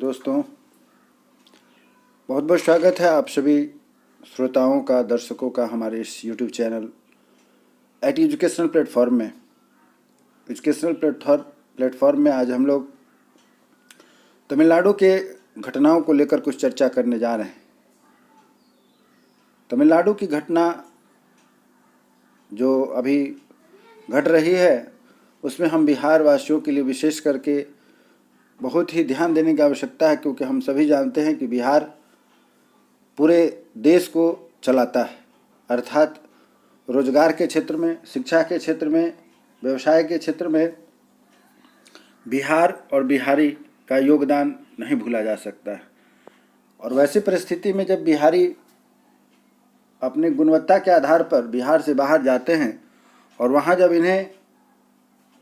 दोस्तों, बहुत बहुत स्वागत है आप सभी श्रोताओं का, दर्शकों का हमारे इस YouTube चैनल एजुकेशनल प्लेटफॉर्म में। एजुकेशनल प्लेटफॉर्म में आज हम लोग तमिलनाडु के घटनाओं को लेकर कुछ चर्चा करने जा रहे हैं। तमिलनाडु की घटना जो अभी घट रही है उसमें हम बिहार वासियों के लिए विशेष करके बहुत ही ध्यान देने की आवश्यकता है, क्योंकि हम सभी जानते हैं कि बिहार पूरे देश को चलाता है, अर्थात रोजगार के क्षेत्र में, शिक्षा के क्षेत्र में, व्यवसाय के क्षेत्र में बिहार और बिहारी का योगदान नहीं भूला जा सकता है। और वैसी परिस्थिति में जब बिहारी अपनी गुणवत्ता के आधार पर बिहार से बाहर जाते हैं और वहाँ जब इन्हें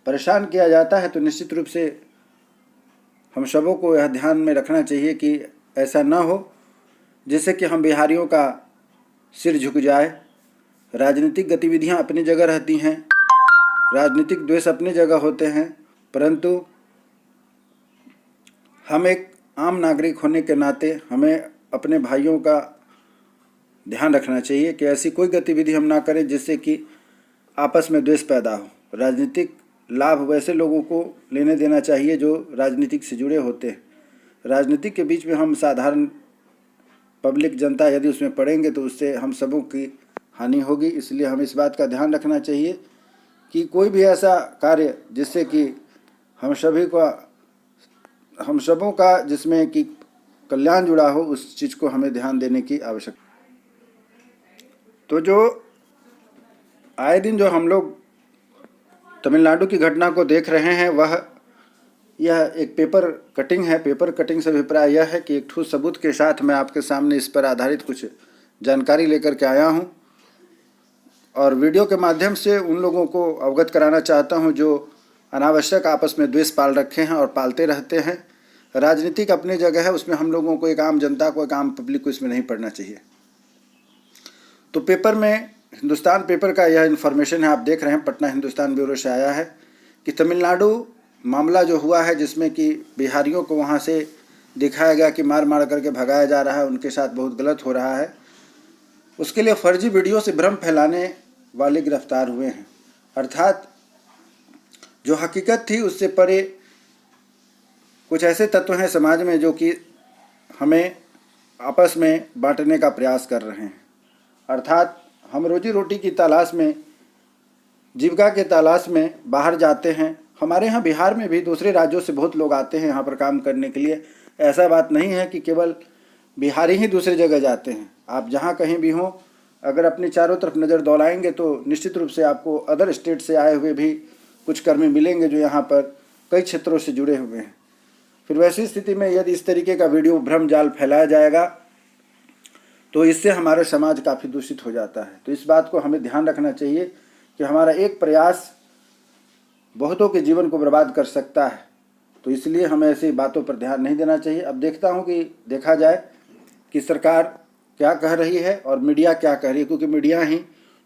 परेशान किया जाता है, तो निश्चित रूप से हम सबों को यह ध्यान में रखना चाहिए कि ऐसा न हो जिससे कि हम बिहारियों का सिर झुक जाए। राजनीतिक गतिविधियां अपनी जगह रहती हैं, राजनीतिक द्वेष अपनी जगह होते हैं, परंतु हम एक आम नागरिक होने के नाते हमें अपने भाइयों का ध्यान रखना चाहिए कि ऐसी कोई गतिविधि हम ना करें जिससे कि आपस में द्वेष पैदा हो। राजनीतिक लाभ वैसे लोगों को लेने देना चाहिए जो राजनीतिक से जुड़े होते हैं। राजनीतिक के बीच में हम साधारण पब्लिक जनता यदि उसमें पड़ेंगे तो उससे हम सबों की हानि होगी। इसलिए हमें इस बात का ध्यान रखना चाहिए कि कोई भी ऐसा कार्य जिससे कि हम सबों का जिसमें कि कल्याण जुड़ा हो, उस चीज़ को हमें ध्यान देने की आवश्यकता। तो जो आए दिन जो हम लोग तमिलनाडु की घटना को देख रहे हैं यह एक पेपर कटिंग है। पेपर कटिंग से अभिप्राय यह है कि एक ठोस सबूत के साथ मैं आपके सामने इस पर आधारित कुछ जानकारी लेकर के आया हूं और वीडियो के माध्यम से उन लोगों को अवगत कराना चाहता हूं जो अनावश्यक आपस में द्वेष पाल रखे हैं और पालते रहते हैं। राजनीतिक अपनी जगह है, उसमें हम लोगों को, एक आम जनता को, एक आम पब्लिक को इसमें नहीं पढ़ना चाहिए। तो पेपर में, हिंदुस्तान पेपर का यह इन्फॉर्मेशन है, आप देख रहे हैं, पटना हिंदुस्तान ब्यूरो से आया है कि तमिलनाडु मामला जो हुआ है जिसमें कि बिहारियों को वहाँ से दिखाया गया कि मार मार करके भगाया जा रहा है, उनके साथ बहुत गलत हो रहा है, उसके लिए फर्जी वीडियो से भ्रम फैलाने वाले गिरफ्तार हुए हैं। अर्थात जो हकीकत थी उससे परे कुछ ऐसे तत्व हैं समाज में जो कि हमें आपस में बांटने का प्रयास कर रहे हैं। अर्थात हम रोजी रोटी की तलाश में, जीविका के तलाश में बाहर जाते हैं। हमारे यहाँ बिहार में भी दूसरे राज्यों से बहुत लोग आते हैं यहाँ पर काम करने के लिए। ऐसा बात नहीं है कि केवल बिहारी ही दूसरी जगह जाते हैं। आप जहाँ कहीं भी हों, अगर अपनी चारों तरफ नज़र दौड़ाएंगे तो निश्चित रूप से आपको अदर स्टेट से आए हुए भी कुछ कर्मी मिलेंगे जो यहाँ पर कई क्षेत्रों से जुड़े हुए हैं। फिर वैसी स्थिति में यदि इस तरीके का वीडियो भ्रम जाल फैलाया जाएगा तो इससे हमारा समाज काफ़ी दूषित हो जाता है। तो इस बात को हमें ध्यान रखना चाहिए कि हमारा एक प्रयास बहुतों के जीवन को बर्बाद कर सकता है। तो इसलिए हमें ऐसी बातों पर ध्यान नहीं देना चाहिए। अब देखा जाए कि सरकार क्या कह रही है और मीडिया क्या कह रही है, क्योंकि मीडिया ही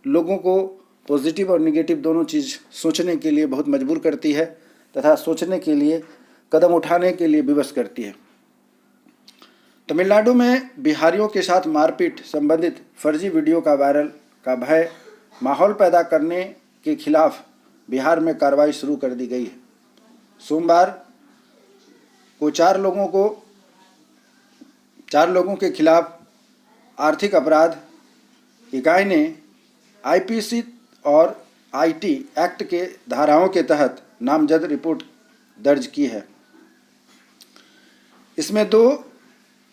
लोगों को पॉजिटिव और निगेटिव दोनों चीज़ सोचने के लिए बहुत मजबूर करती है तथा सोचने के लिए, कदम उठाने के लिए विवश करती है। तमिलनाडु में बिहारियों के साथ मारपीट संबंधित फर्जी वीडियो का वायरल का भय माहौल पैदा करने के खिलाफ बिहार में कार्रवाई शुरू कर दी गई है। सोमवार को चार लोगों के खिलाफ आर्थिक अपराध इकाई ने आईपीसी और आईटी एक्ट के धाराओं के तहत नामजद रिपोर्ट दर्ज की है। इसमें 2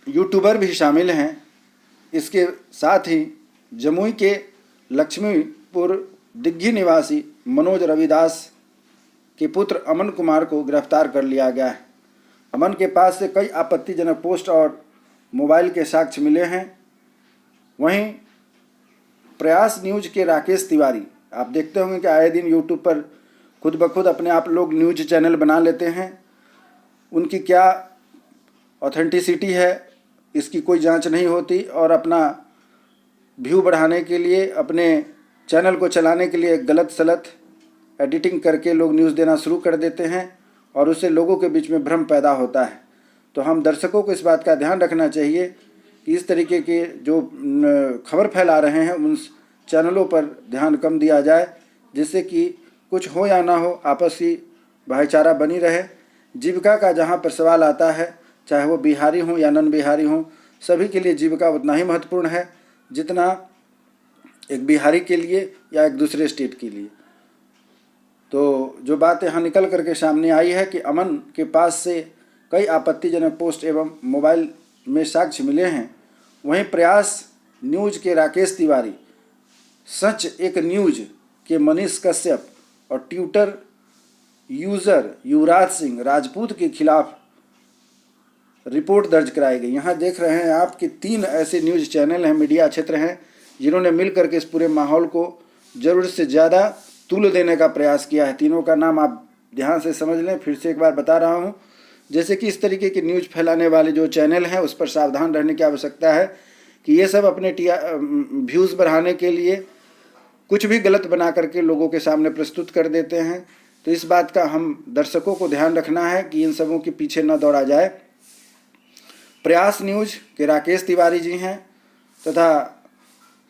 यूट्यूबर भी शामिल हैं। इसके साथ ही जमुई के लक्ष्मीपुर दिग्घी निवासी मनोज रविदास के पुत्र अमन कुमार को गिरफ्तार कर लिया गया है। अमन के पास से कई आपत्तिजनक पोस्ट और मोबाइल के साक्ष्य मिले हैं। वहीं प्रयास न्यूज के राकेश तिवारी, आप देखते होंगे कि आए दिन यूट्यूब पर खुद ब खुद अपने आप लोग न्यूज चैनल बना लेते हैं। उनकी क्या ऑथेंटिसिटी है इसकी कोई जांच नहीं होती और अपना व्यू बढ़ाने के लिए, अपने चैनल को चलाने के लिए गलत सलत एडिटिंग करके लोग न्यूज़ देना शुरू कर देते हैं और उससे लोगों के बीच में भ्रम पैदा होता है। तो हम दर्शकों को इस बात का ध्यान रखना चाहिए कि इस तरीके के जो खबर फैला रहे हैं उन चैनलों पर ध्यान कम दिया जाए, जिससे कि कुछ हो या ना हो आपसी भाईचारा बनी रहे। जीविका का जहाँ पर सवाल आता है, चाहे वो बिहारी हों या नन बिहारी हों, सभी के लिए जीविका उतना ही महत्वपूर्ण है जितना एक बिहारी के लिए या एक दूसरे स्टेट के लिए। तो जो बात यहाँ निकल करके सामने आई है कि अमन के पास से कई आपत्तिजनक पोस्ट एवं मोबाइल में साक्ष्य मिले हैं, वहीं प्रयास न्यूज के राकेश तिवारी, सच एक न्यूज के मनीष कश्यप और ट्विटर यूज़र युवराज सिंह राजपूत के खिलाफ रिपोर्ट दर्ज कराई गई। यहाँ देख रहे हैं आप कि 3 ऐसे न्यूज़ चैनल हैं, मीडिया क्षेत्र हैं, जिन्होंने मिल करके इस पूरे माहौल को ज़रूरत से ज़्यादा तूल देने का प्रयास किया है। तीनों का नाम आप ध्यान से समझ लें, फिर से एक बार बता रहा हूँ। जैसे कि इस तरीके की न्यूज़ फैलाने वाले जो चैनल हैं उस पर सावधान रहने की आवश्यकता है कि ये सब अपने व्यूज़ बढ़ाने के लिए कुछ भी गलत बना करके लोगों के सामने प्रस्तुत कर देते हैं। तो इस बात का हम दर्शकों को ध्यान रखना है कि इन सबों के पीछे न दौड़ा जाए। प्रयास न्यूज के राकेश तिवारी जी हैं तथा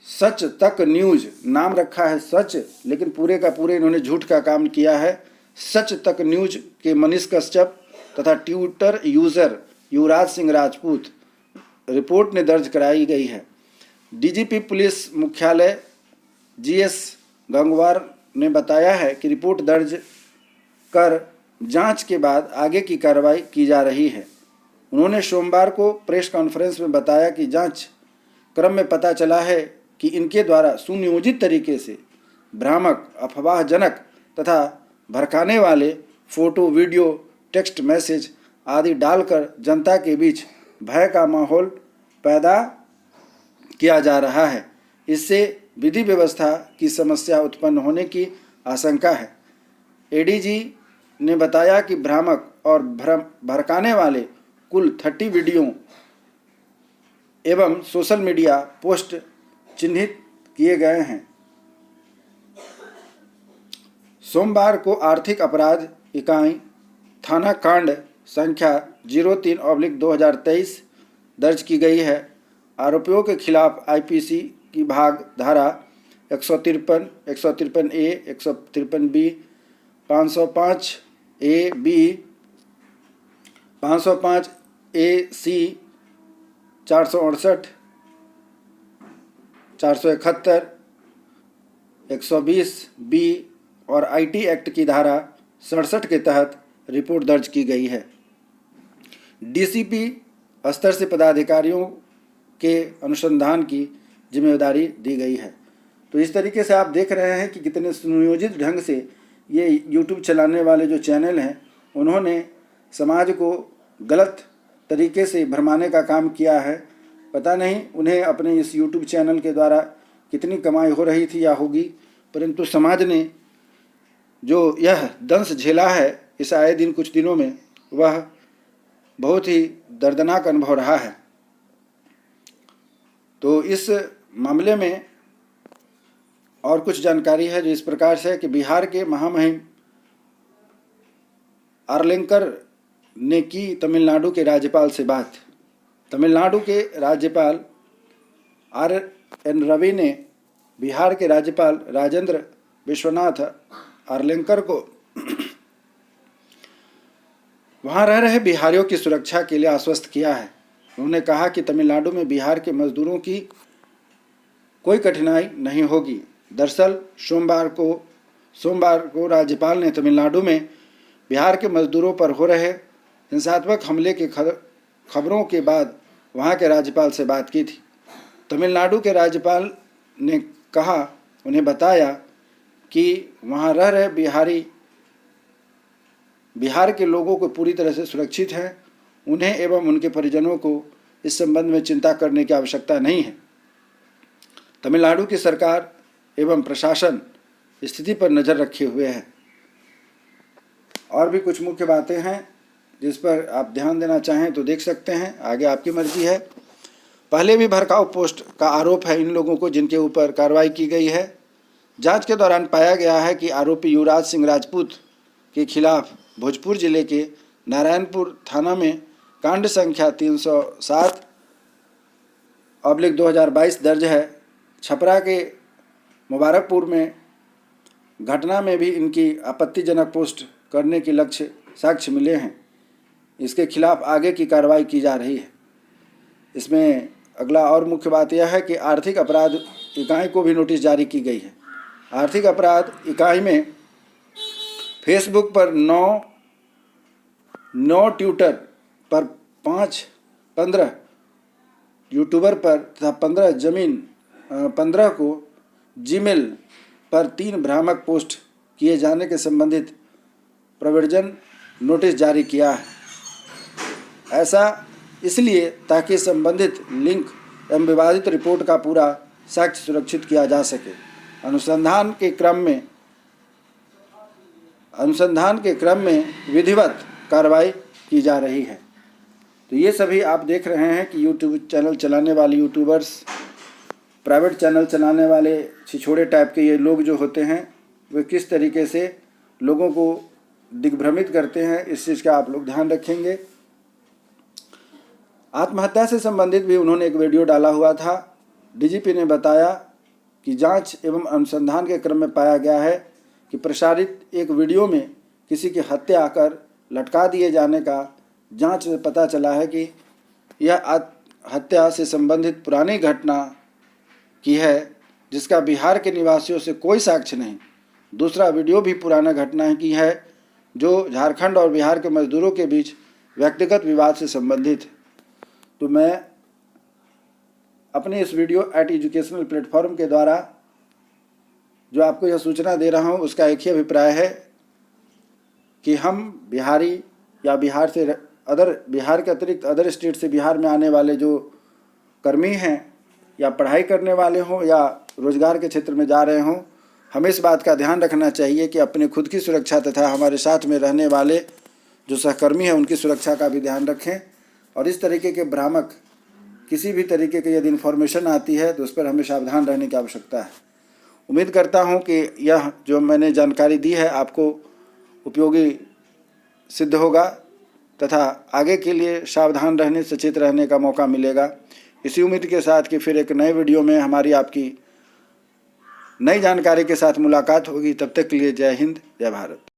सच तक न्यूज, नाम रखा है सच, लेकिन पूरे का पूरे इन्होंने झूठ का काम किया है। सच तक न्यूज के मनीष कश्यप तथा Twitter user Yuvraj Singh Rajput report ने दर्ज कराई गई है। डीजीपी पुलिस मुख्यालय जीएस गंगवार ने बताया है कि रिपोर्ट दर्ज कर जांच के बाद आगे की कार्रवाई की जा रही है। उन्होंने सोमवार को प्रेस कॉन्फ्रेंस में बताया कि जांच क्रम में पता चला है कि इनके द्वारा सुनियोजित तरीके से भ्रामक, अफवाहजनक तथा भड़काने वाले फोटो, वीडियो, टेक्स्ट मैसेज आदि डालकर जनता के बीच भय का माहौल पैदा किया जा रहा है। इससे विधि व्यवस्था की समस्या उत्पन्न होने की आशंका है। एडीजी ने बताया कि भ्रामक और भड़काने वाले कुल 30 वीडियो एवं सोशल मीडिया पोस्ट चिन्हित किए गए हैं। सोमवार को आर्थिक अपराध इकाई थाना कांड संख्या 03/2023 दर्ज की गई है। आरोपियों के खिलाफ आईपीसी की भाग धारा 153, 153A, 153B, 505A B, 505AC, 468, 471, 120B और आईटी एक्ट की धारा 67 के तहत रिपोर्ट दर्ज की गई है। डीसीपी स्तर से पदाधिकारियों के अनुसंधान की जिम्मेदारी दी गई है। तो इस तरीके से आप देख रहे हैं कि कितने सुनियोजित ढंग से ये यूट्यूब चलाने वाले जो चैनल हैं उन्होंने समाज को गलत तरीके से भरमाने का काम किया है। पता नहीं उन्हें अपने इस यूट्यूब चैनल के द्वारा कितनी कमाई हो रही थी या होगी, परंतु समाज ने जो यह दंश झेला है इस आए दिन कुछ दिनों में, वह बहुत ही दर्दनाक अनुभव रहा है। तो इस मामले में और कुछ जानकारी है जो इस प्रकार से है कि बिहार के महामहिम आर्लेंकर ने की तमिलनाडु के राज्यपाल से बात। तमिलनाडु के राज्यपाल RN रवि ने बिहार के राज्यपाल राजेंद्र विश्वनाथ आर्लेंकर को वहां रह रहे बिहारियों की सुरक्षा के लिए आश्वस्त किया है। उन्होंने कहा कि तमिलनाडु में बिहार के मजदूरों की कोई कठिनाई नहीं होगी। दरअसल सोमवार को राज्यपाल ने तमिलनाडु में बिहार के मजदूरों पर हो रहे हिंसात्मक हमले के खबरों के बाद वहां के राज्यपाल से बात की थी। तमिलनाडु के राज्यपाल ने कहा, उन्हें बताया कि वहां रह रहे बिहार के लोगों को पूरी तरह से सुरक्षित हैं। उन्हें एवं उनके परिजनों को इस संबंध में चिंता करने की आवश्यकता नहीं है। तमिलनाडु की सरकार एवं प्रशासन स्थिति पर नज़र रखे हुए है। और भी कुछ मुख्य बातें हैं जिस पर आप ध्यान देना चाहें तो देख सकते हैं, आगे आपकी मर्जी है। पहले भी भड़काऊ पोस्ट का आरोप है इन लोगों को जिनके ऊपर कार्रवाई की गई है। जांच के दौरान पाया गया है कि आरोपी युवराज सिंह राजपूत के खिलाफ भोजपुर जिले के नारायणपुर थाना में कांड संख्या 307/2022 दर्ज है। छपरा के मुबारकपुर में घटना में भी इनकी आपत्तिजनक पोस्ट करने की साक्ष्य मिले हैं। इसके खिलाफ आगे की कार्रवाई की जा रही है। इसमें अगला और मुख्य बात यह है कि आर्थिक अपराध इकाई को भी नोटिस जारी की गई है। आर्थिक अपराध इकाई में फेसबुक पर 9 ट्विटर पर 15 यूट्यूबर पर तथा 15 को जीमेल पर 3 भ्रामक पोस्ट किए जाने के संबंधित प्रोविजन नोटिस जारी किया है। ऐसा इसलिए ताकि संबंधित लिंक एवं विवादित रिपोर्ट का पूरा साक्ष्य सुरक्षित किया जा सके। अनुसंधान के क्रम में विधिवत कार्रवाई की जा रही है। तो ये सभी आप देख रहे हैं कि यूट्यूब चैनल चलाने वाले यूट्यूबर्स, प्राइवेट चैनल चलाने वाले छिछोड़े टाइप के ये लोग जो होते हैं, वे किस तरीके से लोगों को दिग्भ्रमित करते हैं, इस चीज़ का आप लोग ध्यान रखेंगे। आत्महत्या से संबंधित भी उन्होंने एक वीडियो डाला हुआ था। डीजीपी ने बताया कि जांच एवं अनुसंधान के क्रम में पाया गया है कि प्रसारित एक वीडियो में किसी की हत्या कर लटका दिए जाने का जांच में पता चला है कि यह हत्या से संबंधित पुरानी घटना की है, जिसका बिहार के निवासियों से कोई साक्ष्य नहीं। दूसरा वीडियो भी पुराना घटना की है जो झारखंड और बिहार के मजदूरों के बीच व्यक्तिगत विवाद से संबंधित है। तो मैं अपने इस वीडियो @एजुकेशनल प्लेटफॉर्म के द्वारा जो आपको यह सूचना दे रहा हूँ, उसका एक ही अभिप्राय है कि हम बिहारी या बिहार के अतिरिक्त अदर स्टेट से बिहार में आने वाले जो कर्मी हैं या पढ़ाई करने वाले हों या रोजगार के क्षेत्र में जा रहे हों, हमें इस बात का ध्यान रखना चाहिए कि अपने खुद की सुरक्षा तथा हमारे साथ में रहने वाले जो सहकर्मी हैं उनकी सुरक्षा का भी ध्यान रखें। और इस तरीके के भ्रामक किसी भी तरीके की यदि इन्फॉर्मेशन आती है तो उस पर हमें सावधान रहने की आवश्यकता है। उम्मीद करता हूं कि यह जो मैंने जानकारी दी है आपको उपयोगी सिद्ध होगा तथा आगे के लिए सावधान रहने, सचेत रहने का मौका मिलेगा। इसी उम्मीद के साथ कि फिर एक नए वीडियो में हमारी आपकी नई जानकारी के साथ मुलाकात होगी। तब तक के लिए जय हिंद, जय भारत।